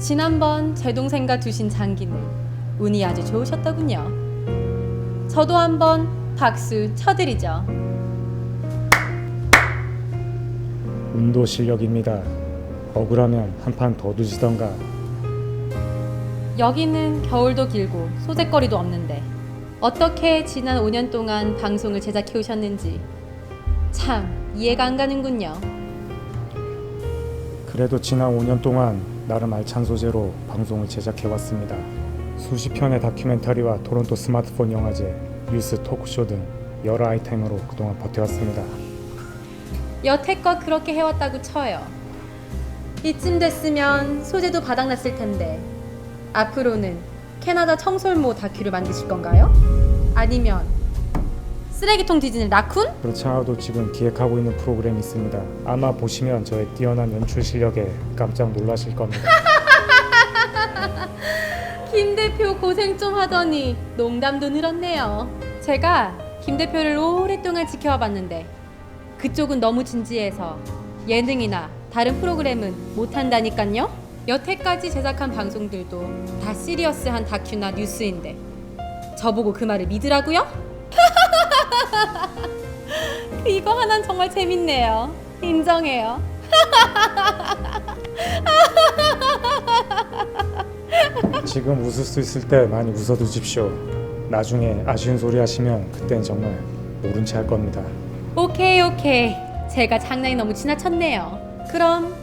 지난번 제 동생과 두신 장기는 운이 아주 좋으셨더군요. 저도 한번 박수 쳐드리죠. 운도 실력입니다. 억울하면 한 판 더 두시던가. 여기는 겨울도 길고 소재거리도 없는데 어떻게 지난 5년 동안 방송을 제작해 오셨는지 참 이해가 안 가는군요. 그래도 지난 5년 동안 나름 알찬 소재로 방송을 제작해왔습니다. 수십 편의 다큐멘터리와 토론토 스마트폰 영화제, 뉴스 토크쇼 등 여러 아이템으로 그동안 버텨왔습니다. 여태껏 그렇게 해왔다고 쳐요. 이쯤 됐으면 소재도 바닥났을 텐데 앞으로는 캐나다 청솔모 다큐를 만드실 건가요? 아니면 쓰레기통 뒤지는 라쿤? 그렇지 않아도 지금 기획하고 있는 프로그램이 있습니다. 아마 보시면 저의 뛰어난 연출 실력에 깜짝 놀라실 겁니다. 김 대표 고생 좀 하더니 농담도 늘었네요. 제가 김 대표를 오랫동안 지켜와 봤는데 그쪽은 너무 진지해서 예능이나 다른 프로그램은 못한다니깐요. 여태까지 제작한 방송들도 다 시리어스한 다큐나 뉴스인데 저보고 그 말을 믿으라고요? 이거 하나는 정말 재밌네요. 인정해요. 지금 웃을 수 있을 때 많이 웃어두십시오. 나중에 아쉬운 소리 하시면 그땐 정말 모른 채 할 겁니다. 오케이. 제가 장난이 너무 지나쳤네요. 그럼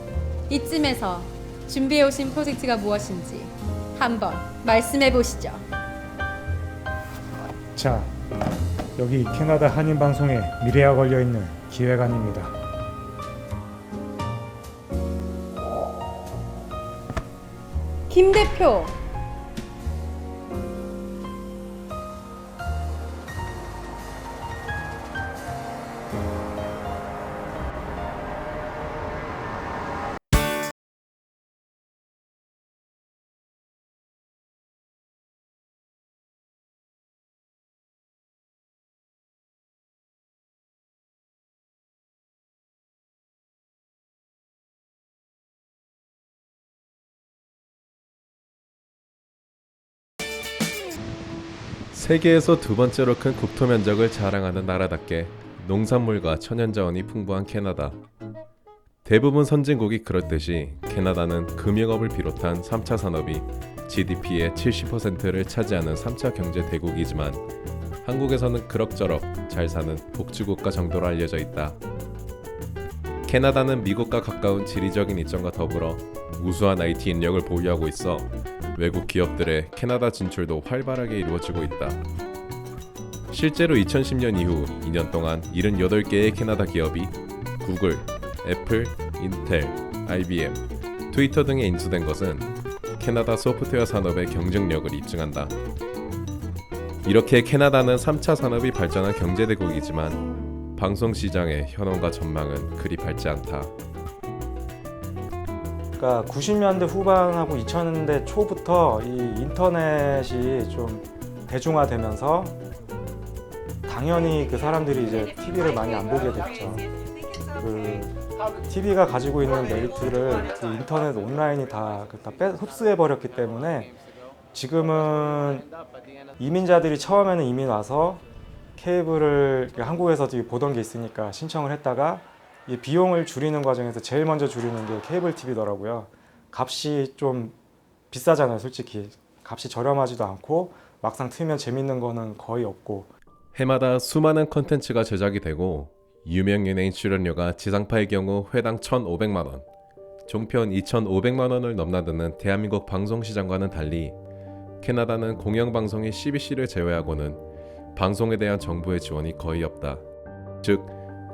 이쯤에서 준비해 오신 프로젝트가 무엇인지 한번 말씀해 보시죠. 자, 여기 캐나다 한인방송에 미래가 걸려있는 기획안입니다. 김 대표, 세계에서 두 번째로 큰 국토 면적을 자랑하는 나라답게 농산물과 천연자원이 풍부한 캐나다. 대부분 선진국이 그렇듯이 캐나다는 금융업을 비롯한 3차 산업이 GDP의 70%를 차지하는 3차 경제 대국이지만 한국에서는 그럭저럭 잘 사는 복지국가 정도로 알려져 있다. 캐나다는 미국과 가까운 지리적인 이점과 더불어 우수한 IT 인력을 보유하고 있어 외국 기업들의 캐나다 진출도 활발하게 이루어지고 있다. 실제로 2010년 이후 2년 동안 78개의 캐나다 기업이 구글, 애플, 인텔, IBM, 트위터 등에 인수된 것은 캐나다 소프트웨어 산업의 경쟁력을 입증한다. 이렇게 캐나다는 3차 산업이 발전한 경제대국이지만 방송 시장의 현황과 전망은 그리 밝지 않다. 그러니까 90년대 후반하고 2000년대 초부터 이 인터넷이 좀 대중화되면서 당연히 그 사람들이 이제 TV를 많이 안 보게 됐죠. 그 TV가 가지고 있는 메리트를 그 인터넷 온라인이 다 흡수해 버렸기 때문에 지금은 이민자들이 처음에는 이민 와서 케이블을 한국에서 보던 게 있으니까 신청을 했다가 이 비용을 줄이는 과정에서 제일 먼저 줄이는 게 케이블 TV더라고요. 값이 좀 비싸잖아요, 솔직히. 값이 저렴하지도 않고 막상 틀면 재밌는 거는 거의 없고. 해마다 수많은 콘텐츠가 제작이 되고 유명 연예인 출연료가 지상파의 경우 회당 1,500만 원, 종편 2,500만 원을 넘나드는 대한민국 방송시장과는 달리 캐나다는 공영방송인 CBC를 제외하고는 방송에 대한 정부의 지원이 거의 없다. 즉,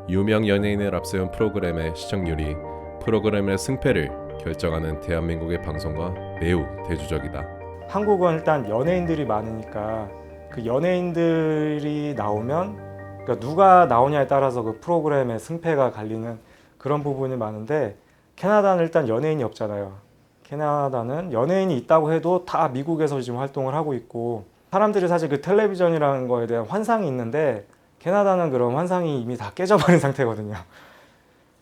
유명 연예인을 앞세운 프로그램의 시청률이 프로그램의 승패를 결정하는 대한민국의 방송과 매우 대조적이다. 한국은 일단 연예인들이 많으니까 그 연예인들이 나오면 그러니까 누가 나오냐에 따라서 그 프로그램의 승패가 갈리는 그런 부분이 많은데 캐나다는 일단 연예인이 없잖아요. 캐나다는 연예인이 있다고 해도 다 미국에서 지금 활동을 하고 있고 사람들이 사실 그 텔레비전이라는 거에 대한 환상이 있는데 캐나다는 그런 환상이 이미 다 깨져버린 상태거든요.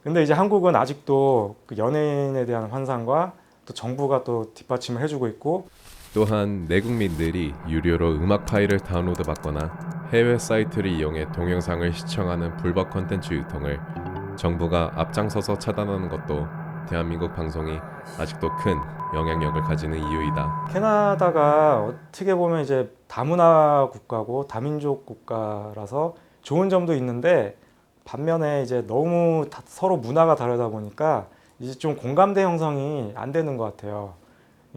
근데 이제 한국은 아직도 그 연예인에 대한 환상과 또 정부가 또 뒷받침을 해주고 있고 또한 내국민들이 유료로 음악 파일을 다운로드 받거나 해외 사이트를 이용해 동영상을 시청하는 불법 콘텐츠 유통을 정부가 앞장서서 차단하는 것도 대한민국 방송이 아직도 큰 영향력을 가지는 이유이다. 캐나다가 어떻게 보면 이제 다문화 국가고 다민족 국가라서 좋은 점도 있는데 반면에 이제 너무 서로 문화가 다르다 보니까 이제 좀 공감대 형성이 안 되는 것 같아요.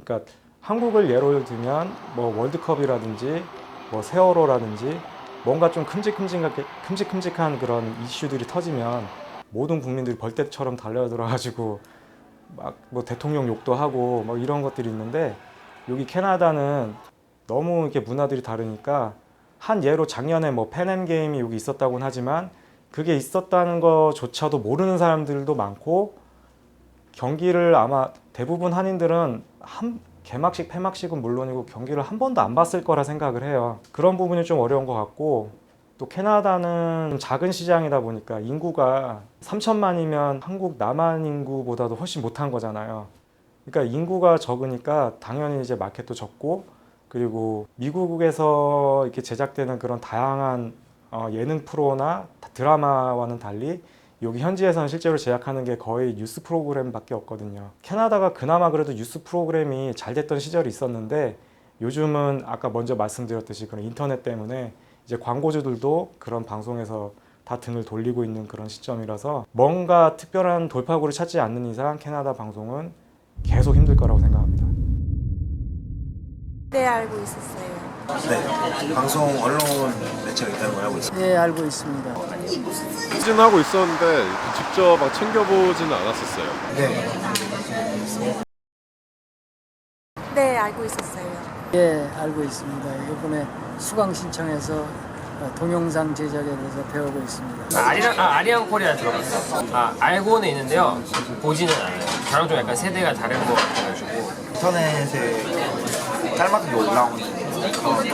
그러니까 한국을 예로 들면 뭐 월드컵이라든지 뭐 세월호라든지 뭔가 좀 큼직큼직한 그런 이슈들이 터지면 모든 국민들이 벌떼처럼 달려들어가지고 막 뭐 대통령 욕도 하고 뭐 이런 것들이 있는데 여기 캐나다는 너무 이렇게 문화들이 다르니까 한 예로 작년에 뭐 팬앤게임이 여기 있었다고는 하지만 그게 있었다는 것조차도 모르는 사람들도 많고 경기를 아마 대부분 한인들은 개막식, 폐막식은 물론이고 경기를 한 번도 안 봤을 거라 생각을 해요. 그런 부분이 좀 어려운 것 같고 또 캐나다는 작은 시장이다 보니까 인구가 3천만이면 한국 남한 인구보다도 훨씬 못한 거잖아요. 그러니까 인구가 적으니까 당연히 이제 마켓도 적고 그리고 미국에서 이렇게 제작되는 그런 다양한 예능 프로나 드라마와는 달리 여기 현지에서는 실제로 제작하는 게 거의 뉴스 프로그램밖에 없거든요. 캐나다가 그나마 그래도 뉴스 프로그램이 잘 됐던 시절이 있었는데 요즘은 아까 먼저 말씀드렸듯이 그런 인터넷 때문에 이제 광고주들도 그런 방송에서 다 등을 돌리고 있는 그런 시점이라서 뭔가 특별한 돌파구를 찾지 않는 이상 캐나다 방송은 계속 힘들 거라고 생각합니다. 네, 알고 있었어요. 네, 방송 언론 매체가 있다는 걸 알고 있습니다. 네, 알고 있습니다. 추진하고 있었는데 직접 막 챙겨보지는 않았었어요. 네, 네, 알고 있었어요. 예, 알고 있습니다. 이번에 수강 신청해서 동영상 제작에 대해서 배우고 있습니다. 아리랑 코리아 들어봤어요. 알고는 있는데요. 보지는 않아요. 저랑 좀 약간 세대가 다른 것 같아가지고. 인터넷에 짤막하게 올라오는 그런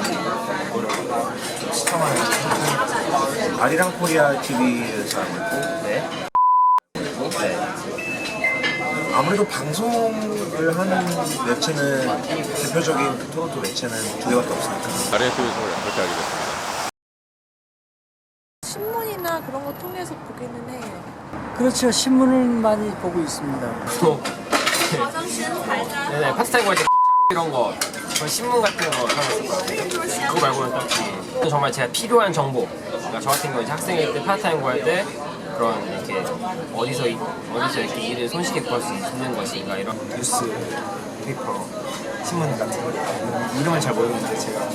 시청하는 아리랑 코리아 TV에서 알고 있고 네. 아무래도 방송을 하는 매체는 대표적인 그 토론토 매체는 두 개밖에 없으니까 아리아 TV에서 그렇게 알게 됐습니다. 신문이나 그런 거 통해서 보기는 해요. 그렇죠. 신문을 많이 보고 있습니다. 네, 파스타임 할때 이런 거, 그런 신문 같은 거 사봤었거든요. 그거 말고는 딱히 정말 제가 필요한 정보. 그러니까 저 같은 경우 이제 학생일 때 파트타임 구할 때 그런 이렇게 어디서 이렇게 일을 손쉽게 구할 수 있는 것인가 이런. 뉴스, 페이퍼, 신문 같은 거 이름을 잘 모르는데 제가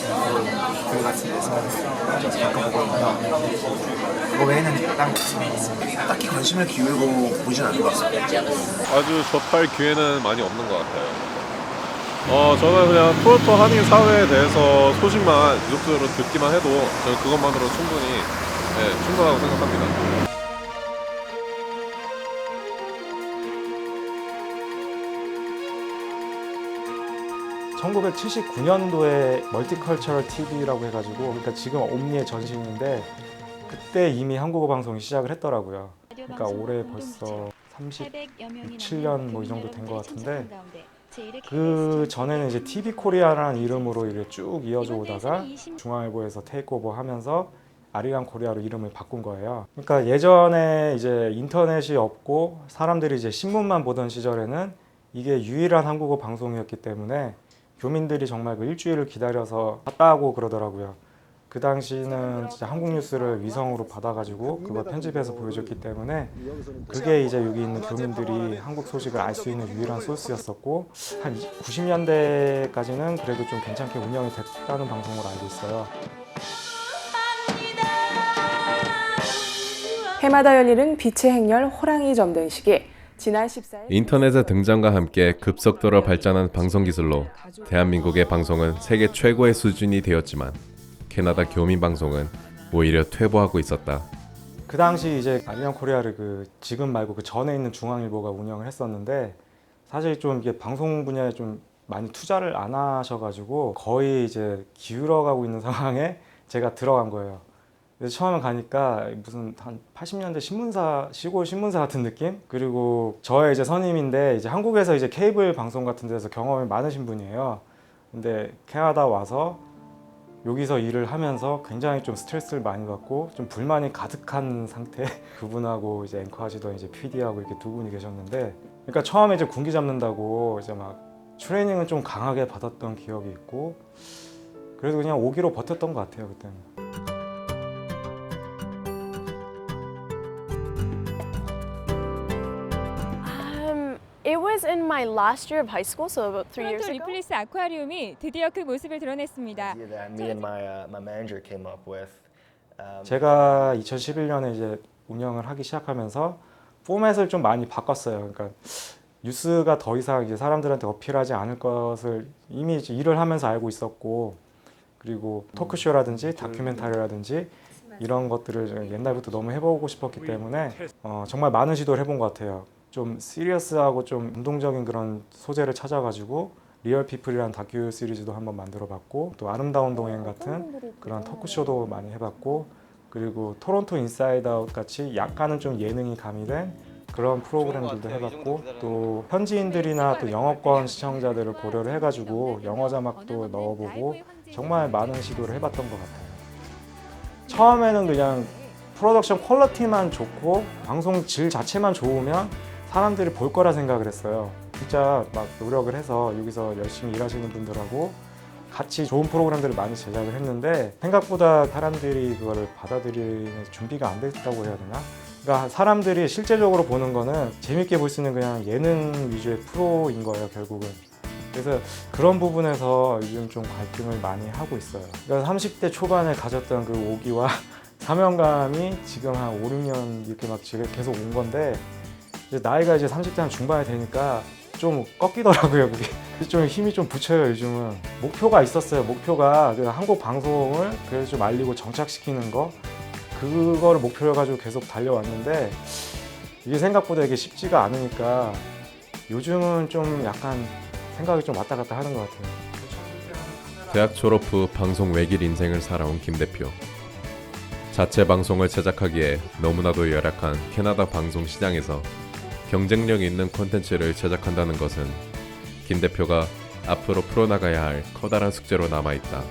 그 같은 데서 가끔 보거든요. 그거 외에는 다른 거 없습니다. 딱히 관심을 기울이고 보진 않는 것 같습니다. 아주 접할 기회는 많이 없는 것 같아요. 저는 그냥 토론토 한인 사회에 대해서 소식만 이쪽으로 듣기만 해도 저는 그것만으로 충분히 충분하다고 생각합니다. 1979년도에 멀티컬처럴 TV라고 해가지고 그러니까 지금 옴니의 전신인데 그때 이미 한국어 방송이 시작을 했더라고요. 그러니까 올해 벌써 37년 뭐 이 정도 된 것 같은데 그 전에는 이제 TV 코리아라는 이름으로 이렇게 쭉 이어져 오다가 중앙일보에서 테이크오버 하면서 아리랑 코리아로 이름을 바꾼 거예요. 그러니까 예전에 이제 인터넷이 없고 사람들이 이제 신문만 보던 시절에는 이게 유일한 한국어 방송이었기 때문에 교민들이 정말 그 일주일을 기다려서 봤다고 그러더라고요. 그 당시는 진짜 한국 뉴스를 위성으로 받아가지고 그걸 편집해서 보여줬기 때문에 그게 이제 여기 있는 교민들이 한국 소식을 알 수 있는 유일한 소스였었고 한 90년대까지는 그래도 좀 괜찮게 운영이 됐다는 방송으로 알고 있어요. 해마다 열리는 빛의 행렬 호랑이 점등식이 지난 14일 인터넷의 등장과 함께 급속도로 발전한 방송 기술로 대한민국의 방송은 세계 최고의 수준이 되었지만 캐나다 교민 방송은 오히려 퇴보하고 있었다. 그 당시 이제 아리랑 코리아를 그 지금 말고 그 전에 있는 중앙일보가 운영을 했었는데 사실 좀 이게 방송 분야에 좀 많이 투자를 안 하셔가지고 거의 이제 기울어가고 있는 상황에 제가 들어간 거예요. 그래서 처음에 가니까 무슨 한 80년대 신문사, 시골 신문사 같은 느낌? 그리고 저의 이제 선임인데 이제 한국에서 이제 케이블 방송 같은 데서 경험이 많으신 분이에요. 근데 캐나다 와서 여기서 일을 하면서 굉장히 좀 스트레스를 많이 받고 좀 불만이 가득한 상태. 그분하고 이제 앵커 하시던 이제 PD하고 이렇게 두 분이 계셨는데, 그러니까 처음에 이제 군기 잡는다고 이제 막 트레이닝은 좀 강하게 받았던 기억이 있고, 그래도 그냥 오기로 버텼던 것 같아요 그때는. It was in my last year of high school, so about 3 years 토론토 ago. 리플리스 아쿠아리움이 드디어 그 모습을 드러냈습니다. That me and my manager came up with. 제가 2011년에 이제 운영을 하기 시작하면서 포맷을 좀 많이 바꿨어요. 그러니까 뉴스가 더 이상 이제 사람들한테 어필하지 않을 것을 이미 이제 일을 하면서 알고 있었고, 그리고 토크쇼라든지 다큐멘터리라든지 이런 것들을 옛날부터 너무 해보고 싶었기 때문에 정말 많은 시도를 해본 것 같아요. 좀 시리어스하고 좀 운동적인 그런 소재를 찾아가지고 리얼 피플이라는 다큐 시리즈도 한번 만들어봤고, 또 아름다운 동행 같은 그런 토크쇼도 많이 해봤고, 그리고 토론토 인사이드 아웃 같이 약간은 좀 예능이 가미된 그런 프로그램들도 해봤고, 또 현지인들이나 또 영어권 시청자들을 고려를 해가지고 영어 자막도 넣어보고 정말 많은 시도를 해봤던 것 같아요. 처음에는 그냥 프로덕션 퀄리티만 좋고 방송 질 자체만 좋으면 사람들이 볼 거라 생각을 했어요. 진짜 막 노력을 해서 여기서 열심히 일하시는 분들하고 같이 좋은 프로그램들을 많이 제작을 했는데 생각보다 사람들이 그거를 받아들이는 준비가 안 됐다고 해야 되나? 그러니까 사람들이 실제적으로 보는 거는 재밌게 볼 수 있는 그냥 예능 위주의 프로인 거예요, 결국은. 그래서 그런 부분에서 요즘 좀 갈등을 많이 하고 있어요. 그러니까 30대 초반에 가졌던 그 오기와 사명감이 지금 한 5, 6년 이렇게 막 계속 온 건데, 이제 나이가 이제 30대 한 중반이 되니까 좀 꺾이더라고요, 그게. 좀 힘이 좀 붙여요, 요즘은. 목표가 있었어요, 목표가. 한국 방송을 그래서 좀 알리고 정착시키는 거, 그거를 목표로 해가지고 계속 달려왔는데, 이게 생각보다 이게 쉽지가 않으니까 요즘은 좀 약간 생각이 좀 왔다 갔다 하는 것 같아요. 대학 졸업 후 방송 외길 인생을 살아온 김 대표. 자체 방송을 제작하기에 너무나도 열악한 캐나다 방송 시장에서 경쟁력 있는 콘텐츠를 제작한다는 것은 김 대표가 앞으로 풀어나가야 할 커다란 숙제로 남아있다.